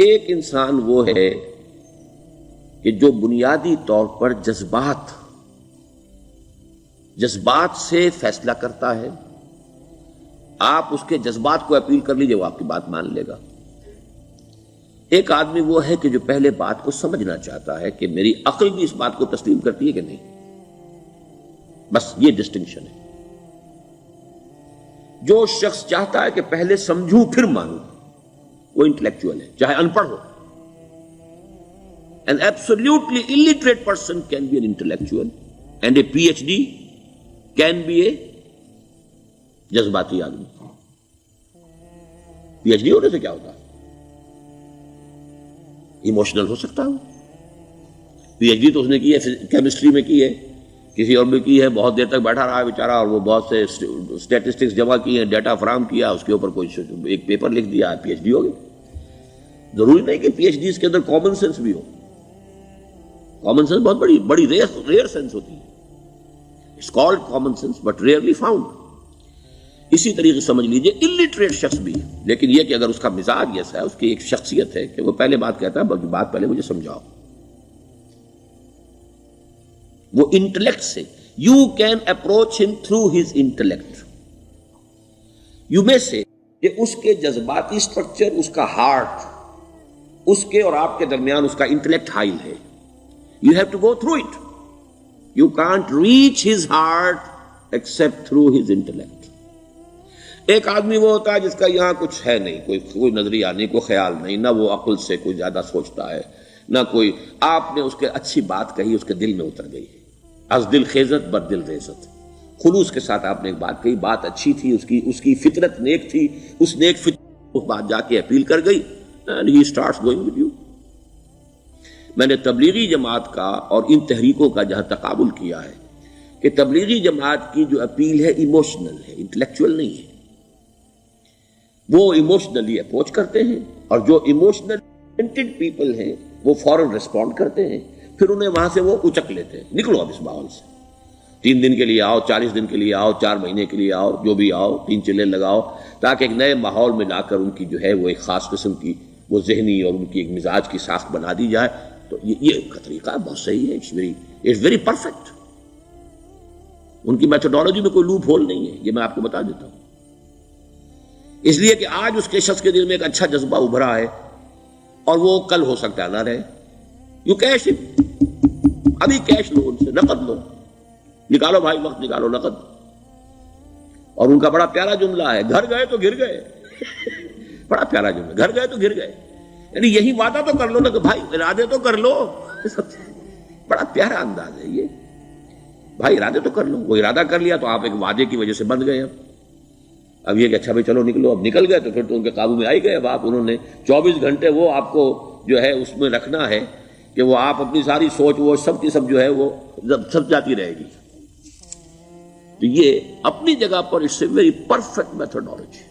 ایک انسان وہ ہے کہ جو بنیادی طور پر جذبات سے فیصلہ کرتا ہے. آپ اس کے جذبات کو اپیل کر لیجئے، وہ آپ کی بات مان لے گا. ایک آدمی وہ ہے کہ جو پہلے بات کو سمجھنا چاہتا ہے کہ میری عقل بھی اس بات کو تسلیم کرتی ہے کہ نہیں. بس یہ ڈسٹنکشن ہے. جو شخص چاہتا ہے کہ پہلے سمجھوں پھر مانوں، وہ انٹلیکچوئل ہے، چاہے ان پڑھ ہو. An absolutely illiterate person can be an intellectual and a PhD can be a جذباتی آدمی. پی ایچ ڈی ہونے سے کیا ہوتا ہے؟ ایموشنل ہو سکتا ہے. پی ایچ ڈی تو اس نے کی ہے کیمسٹری میں کی ہے، کسی اور میں کی ہے، بہت دیر تک بیٹھا رہا ہے بیچارہ، اور وہ بہت سے اسٹیٹسٹکس جمع کی ہیں، ڈیٹا فراہم کیا، اس کے اوپر کوئی ایک پیپر لکھ دیا، پی ایچ ڈی ہو گئی. ضروری نہیں کہ پی ایچ ڈی اس کے اندر کامن سینس بھی ہو. کامن سینس بہت بڑی ریئر سینس ہوتی ہے. It's called common sense but rarely found. اسی طریقے سے سمجھ لیجئے الٹریٹ شخص بھی ہے، لیکن یہ کہ اگر اس کا مزاج ایسا ہے، اس کی ایک شخصیت ہے کہ وہ پہلے بات کہتا ہے، بلکہ بات پہلے مجھے سمجھاؤ. وہ انٹلیکٹ سے یو کین اپروچ ہم تھرو ہز انٹلیکٹ. یو میں سے کہ اس کے جذباتی سٹرکچر، اس کا ہارٹ، اس کے اور آپ کے درمیان اس کا انٹلیکٹ حائل ہے. You have to go through it. You can't reach his heart except through his intellect. ایک آدمی وہ ہوتا ہے جس کا یہاں کچھ ہے نہیں، کوئی نظریہ نہیں، کوئی خیال نہیں، نہ وہ عقل سے کوئی زیادہ سوچتا ہے، نہ کوئی. آپ نے اس کے اچھی بات کہی، اس کے دل میں اتر گئی. از دل خیزت بر دل ریزت. خلوص کے ساتھ آپ نے ایک بات کہی، بات اچھی تھی، اس کی فطرت نیک تھی، اس نیک فطرت اس بات جا کے اپیل کر گئی. And he starts going with you. میں نے تبلیغی جماعت کا اور ان تحریکوں کا جہاں تقابل کیا ہے کہ تبلیغی جماعت کی جو اپیل ہے ایموشنل ہے، انٹلیکچوئل نہیں ہے. وہ ایموشنلی اپروچ کرتے ہیں، اور جو ایموشنل پیپل ہیں وہ فوراً ریسپونڈ کرتے ہیں، پھر انہیں وہاں سے وہ اچک لیتے ہیں. نکلو اب اس ماحول سے، 3 دن کے لیے آؤ، 40 دن کے لیے آؤ، 4 مہینے کے لیے آؤ، جو بھی آؤ، 3 چلے لگاؤ، تاکہ ایک نئے ماحول میں لا کر ان کی جو ہے وہ ایک خاص قسم کی وہ ذہنی اور ان کی ایک مزاج کی ساخت بنا دی جائے. تو یہ طریقہ بہت صحیح ہے. It's very perfect. ان کی میتھڈالوجی میں کوئی لوپ ہول نہیں ہے، یہ میں آپ کو بتا دیتا ہوں. اس لیے کہ آج اس کے شخص کے دل میں ایک اچھا جذبہ ابھرا ہے، اور وہ کل ہو سکتا ہے نہ رہے. یو کیش، ابھی کیش لو، ان سے نقد لو، نکالو بھائی، وقت نکالو، نقد. اور ان کا بڑا پیارا جملہ ہے، گھر گئے تو گر گئے. بڑا پیارا جملہ، گھر گئے تو گر گئے. یعنی یہی وعدہ تو کر لو نا کہ بھائی ارادے تو کر لو. بڑا پیارا انداز ہے یہ، بھائی ارادے تو کر لو. وہ ارادہ کر لیا تو آپ ایک وعدے کی وجہ سے بند گئے. اب یہ کہ اچھا بھائی چلو نکلو، اب نکل گئے تو پھر تو ان کے قابو میں آئی گئے. اب آپ انہوں نے 24 گھنٹے وہ آپ کو جو ہے اس میں رکھنا ہے کہ وہ آپ اپنی ساری سوچ وہ سب کی سب جو ہے وہ سب جاتی رہے گی. تو یہ اپنی جگہ پر it's a very perfect methodology,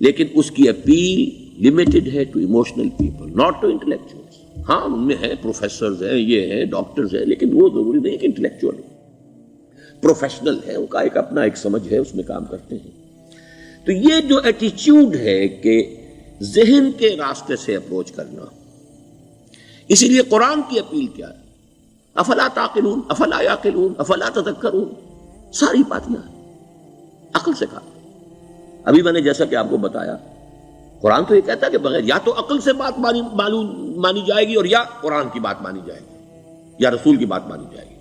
لیکن اس کی اپیل لمیٹڈ ہے to emotional people, not to intellectuals. ہاں ان میں ہے پروفیسرز ہیں، یہ ہیں ڈاکٹرز ہیں، لیکن وہ ضروری نہیں کہ انٹلیکچوئل پروفیشنل ہے. ان کا ایک اپنا ایک سمجھ ہے، اس میں کام کرتے ہیں. تو یہ جو ایٹیچیوڈ ہے کہ ذہن کے راستے سے اپروچ کرنا، اسی لیے قرآن کی اپیل کیا ہے؟ افلا تعقلون، افلا یعقلون، افلا تذکرون. ساری باتیں عقل سے کہا. ابھی میں نے جیسا کہ آپ کو بتایا، قرآن تو یہ کہتا ہے کہ بغیر یا تو عقل سے بات مانی جائے گی، اور یا قرآن کی بات مانی جائے گی، یا رسول کی بات مانی جائے گی.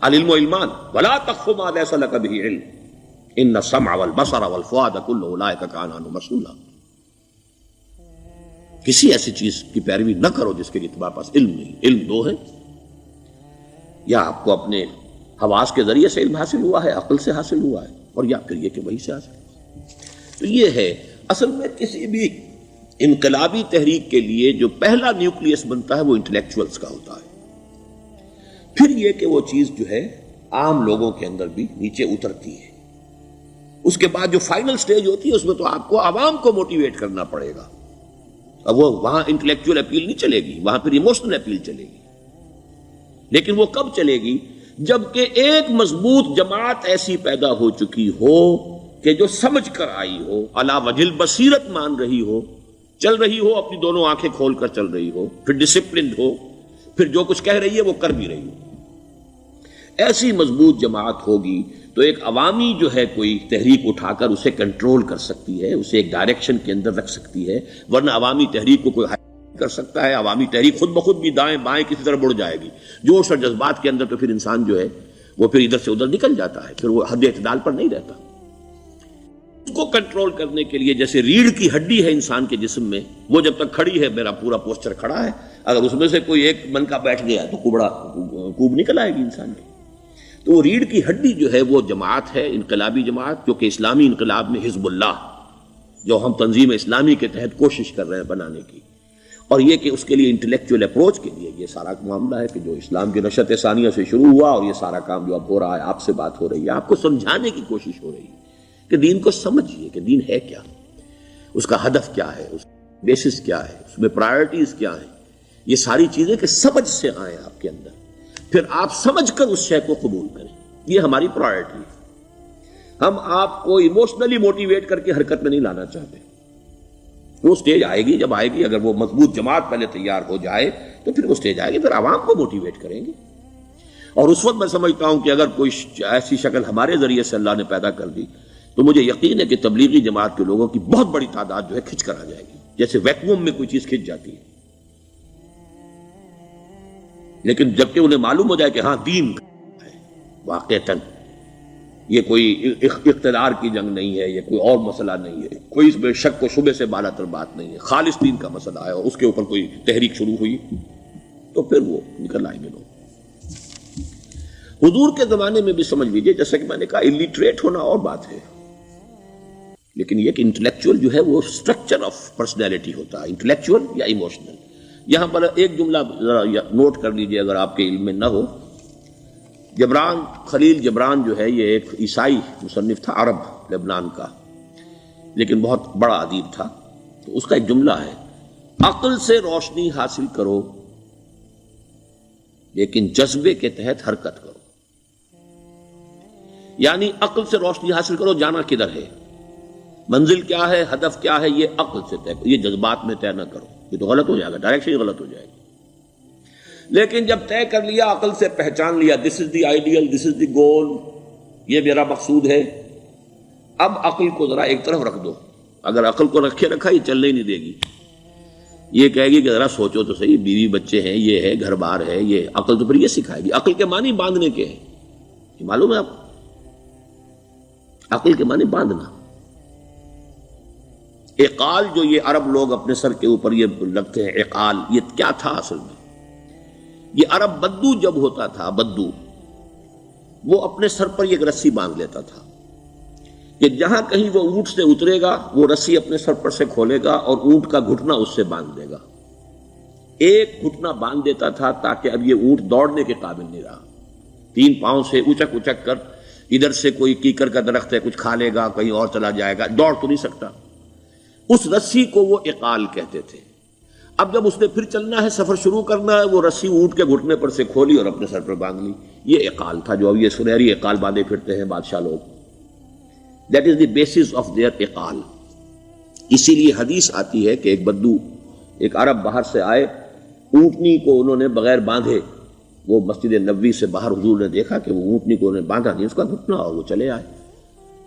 العلم علمان ولا تخف ما ليس لك به علم ان السمع والبصر والفؤاد كل اولئك كان عنه مسؤولا. کسی ایسی چیز کی پیروی نہ کرو جس کے لیے تمہارے پاس علم نہیں. علم دو ہے، یا آپ کو اپنے حواس کے ذریعے سے علم حاصل ہوا ہے، عقل سے حاصل ہوا ہے، اور یا پھر یہ کہ وہی سے حاصل. تو یہ ہے اصل میں کسی بھی انقلابی تحریک کے لیے جو پہلا نیوکلیس بنتا ہے وہ انٹلیکچوئلز کا ہوتا ہے. پھر یہ کہ وہ چیز جو ہے عام لوگوں کے اندر بھی نیچے اترتی ہے. اس کے بعد جو فائنل سٹیج ہوتی ہے اس میں تو آپ کو عوام کو موٹیویٹ کرنا پڑے گا. اب وہ وہاں انٹلیکچوئل اپیل نہیں چلے گی، وہاں پھر ایموشنل اپیل چلے گی. لیکن وہ کب چلے گی؟ جبکہ ایک مضبوط جماعت ایسی پیدا ہو چکی ہو کہ جو سمجھ کر آئی ہو، علی وجہ البصیرت مان رہی ہو چل رہی ہو اپنی دونوں آنکھیں کھول کر چل رہی ہو، پھر ڈسپلنڈ ہو، پھر جو کچھ کہہ رہی ہے وہ کر بھی رہی ہو، ایسی مضبوط جماعت ہوگی تو ایک عوامی جو ہے کوئی تحریک اٹھا کر اسے کنٹرول کر سکتی ہے، اسے ایک ڈائریکشن کے اندر رکھ سکتی ہے، ورنہ عوامی تحریک کو کوئی کر سکتا ہے؟ عوامی تحریک خود بخود بھی دائیں بائیں کسی طرح بڑھ جائے گی، جوش اور جذبات کے اندر، تو پھر انسان جو ہے وہ پھر ادھر سے ادھر نکل جاتا ہے، پھر وہ حد اعتدال پر نہیں رہتا۔ اس کو کنٹرول کرنے کے لیے جیسے ریڑھ کی ہڈی ہے انسان کے جسم میں، وہ جب تک کھڑی ہے میرا پورا پوسچر کھڑا ہے، اگر اس میں سے کوئی ایک منکا بیٹھ گیا تو کوب نکل آئے گی انسان کی۔ تو وہ ریڑھ کی ہڈی جو ہے وہ جماعت ہے، انقلابی جماعت، جو کہ اسلامی انقلاب میں حزب اللہ، جو ہم تنظیم اسلامی کے تحت کوشش کر رہے ہیں بنانے کی، اور یہ کہ اس کے لیے انٹلیکچوئل اپروچ کے لیے یہ سارا معاملہ ہے کہ جو اسلام کی نشأت ثانیہ سے شروع ہوا، اور یہ سارا کام جو اب ہو رہا ہے، آپ سے بات ہو رہی ہے، آپ کو سمجھانے کی کوشش ہو رہی ہے کہ دین کو سمجھیے کہ دین ہے کیا، اس کا ہدف کیا ہے، اس کا بیسس کیا ہے، اس میں پرائرٹیز کیا ہیں، یہ ساری چیزیں کہ سمجھ سے آئیں آپ کے اندر، پھر آپ سمجھ کر اس شے کو قبول کریں، یہ ہماری پرائرٹی ہے۔ ہم آپ کو ایموشنلی موٹیویٹ کر کے حرکت میں نہیں لانا چاہتے، وہ سٹیج آئے گی، جب آئے گی، اگر وہ مضبوط جماعت پہلے تیار ہو جائے تو پھر وہ سٹیج آئے گی، پھر عوام کو موٹیویٹ کریں گے۔ اور اس وقت میں سمجھتا ہوں کہ اگر کوئی ایسی شکل ہمارے ذریعے سے اللہ نے پیدا کر دی تو مجھے یقین ہے کہ تبلیغی جماعت کے لوگوں کی بہت بڑی تعداد جو ہے کھنچ کر آ جائے گی، جیسے ویکیوم میں کوئی چیز کھنچ جاتی ہے۔ لیکن جبکہ انہیں معلوم ہو جائے کہ ہاں دین ہے، واقعتاً یہ کوئی اقتدار کی جنگ نہیں ہے، یہ کوئی اور مسئلہ نہیں ہے، کوئی اس میں شک و شبے سے بالا تر بات نہیں ہے، خالص دین کا مسئلہ ہے، اور اس کے اوپر کوئی تحریک شروع ہوئی تو پھر وہ نکل آئیں گے لوگ۔ حضور کے زمانے میں بھی سمجھ لیجیے، جیسا کہ میں نے کہا، الٹریٹ ہونا اور بات ہے، لیکن یہ کہ انٹلیکچوئل جو ہے وہ اسٹرکچر آف پرسنالٹی ہوتا ہے، انٹلیکچوئل یا ایموشنل۔ یہاں پر ایک جملہ ذرا نوٹ کر لیجیے اگر آپ کے علم میں نہ ہو، جبران، خلیل جبران جو ہے یہ ایک عیسائی مصنف تھا، عرب لبنان کا، لیکن بہت بڑا ادیب تھا۔ تو اس کا ایک جملہ ہے، عقل سے روشنی حاصل کرو لیکن جذبے کے تحت حرکت کرو۔ یعنی عقل سے روشنی حاصل کرو، جانا کدھر ہے، منزل کیا ہے، ہدف کیا ہے، یہ عقل سے طے کرو، یہ جذبات میں طے نہ کرو، یہ تو غلط ہو جائے گا، ڈائریکشن غلط ہو جائے گی۔ لیکن جب طے کر لیا، عقل سے پہچان لیا، دس از دی آئیڈیل، دس از دی گول، یہ میرا مقصود ہے، اب عقل کو ذرا ایک طرف رکھ دو۔ اگر عقل کو رکھے رکھا یہ چلنے ہی نہیں دے گی، یہ کہے گی کہ ذرا سوچو تو صحیح، بیوی بچے ہیں، یہ ہے، گھر بار ہے، یہ عقل تو پھر یہ سکھائے گی۔ عقل کے معنی باندھنے کے ہیں، یہ معلوم ہے آپ کو؟ عقل کے معنی باندھنا۔ اقال جو یہ عرب لوگ اپنے سر کے اوپر یہ لگتے ہیں، اقال، یہ کیا تھا اصل میں؟ یہ عرب بدو جب ہوتا تھا، بدو وہ اپنے سر پر ایک رسی باندھ لیتا تھا کہ جہاں کہیں وہ اونٹ سے اترے گا وہ رسی اپنے سر پر سے کھولے گا اور اونٹ کا گھٹنا اس سے باندھ دے گا۔ ایک گھٹنا باندھ دیتا تھا تاکہ اب یہ اونٹ دوڑنے کے قابل نہیں رہا، 3 پاؤں سے اچک اچک کر، ادھر سے کوئی کیکر کا درخت ہے کچھ کھا لے گا، کہیں اور چلا جائے گا، دوڑ تو نہیں سکتا۔ اس رسی کو وہ اقال کہتے تھے۔ اب جب اس نے پھر چلنا ہے، سفر شروع کرنا ہے، وہ رسی اونٹ کے گھٹنے پر سے کھولی اور اپنے سر پر باندھ لی، یہ اقال تھا، جو اب یہ سنہری اقال باندھے پھرتے ہیں بادشاہ لوگ۔ That is the basis of their اقال۔ اسی لیے حدیث آتی ہے کہ ایک بدو، ایک عرب باہر سے آئے، اونٹنی کو انہوں نے بغیر باندھے، وہ مسجد نبوی سے باہر حضور نے دیکھا کہ وہ اونٹنی کو انہوں نے باندھا نہیں، اس کا گھٹنا، اور وہ چلے آئے۔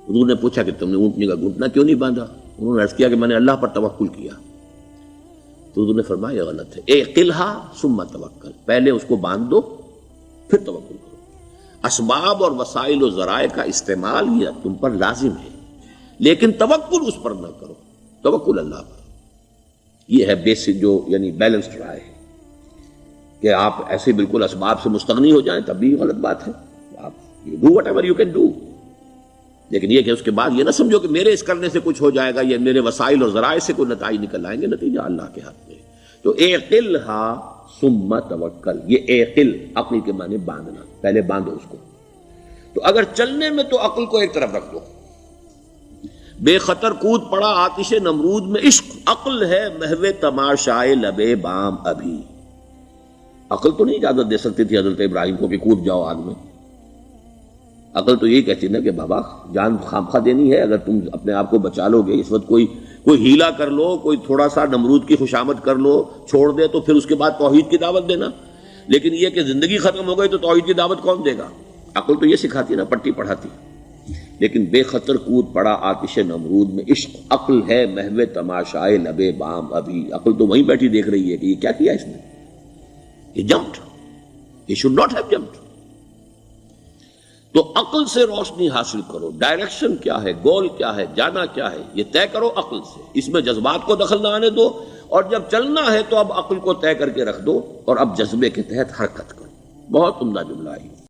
حضور نے پوچھا کہ تم نے اونٹنی کا گھٹنا کیوں نہیں باندھا؟ انہوں نے عرض کیا کہ میں نے اللہ پر توکل کیا۔ تو حضور نے فرمایا یہ غلط ہے، اعقلھا ثم توکل، پہلے اس کو باندھ دو پھر توکل کرو۔ اسباب اور وسائل و ذرائع کا استعمال یہ تم پر لازم ہے، لیکن توکل اس پر نہ کرو، توکل اللہ پر۔ یہ ہے بیسک جو یعنی بیلنسڈ رائے ہے کہ آپ ایسے بالکل اسباب سے مستغنی ہو جائیں تب بھی غلط بات ہے، آپ do what ever you can do, لیکن یہ کہ اس کے بعد یہ نہ سمجھو کہ میرے اس کرنے سے کچھ ہو جائے گا، یہ میرے وسائل اور ذرائع سے کوئی نتائج نکل آئیں گے، نتیجہ اللہ کے ہاتھ میں۔ تو اعقلھا ثم توکل، یہ اعقل، عقل کے معنی باندھنا، پہلے باندھو اس کو۔ تو اگر چلنے میں تو عقل کو ایک طرف رکھ دو، بے خطر کود پڑا آتش نمرود میں عشق، عقل ہے محو تماشائے لبے بام ابھی۔ عقل تو نہیں اجازت دے سکتی تھی حضرت ابراہیم کو کہ کود جاؤ آگ میں، عقل تو یہی کہتی نا کہ بابا جان خامخواہ دینی ہے، اگر تم اپنے آپ کو بچا لو گے، اس وقت کوئی ہیلا کر لو، کوئی تھوڑا سا نمرود کی خوشامد کر لو، چھوڑ دے تو پھر اس کے بعد توحید کی دعوت دینا. لیکن یہ کہ زندگی ختم ہو گئی تو توحید کی دعوت کون دے گا؟ عقل تو یہ سکھاتی نا، پٹی پڑھاتی. لیکن بے خطر کود پڑا آتش نمرود میں، عشق عقل ہے محو تماشائے لبے بام ابھی. عقل تو وہیں بیٹھی دیکھ رہی ہے کہ یہ کیا کیا اس نے، یہ جمپڈ، یہ شوڈ ناٹ ہیو جمپڈ. تو عقل سے روشنی حاصل کرو، ڈائریکشن کیا ہے، گول کیا ہے، جانا کیا ہے، یہ طے کرو عقل سے. اس میں جذبات کو دخل نہ آنے دو، اور جب چلنا ہے تو اب عقل کو طے کر کے رکھ دو، اور اب جذبے کے تحت حرکت کرو. بہت عمدہ جملہ ہے.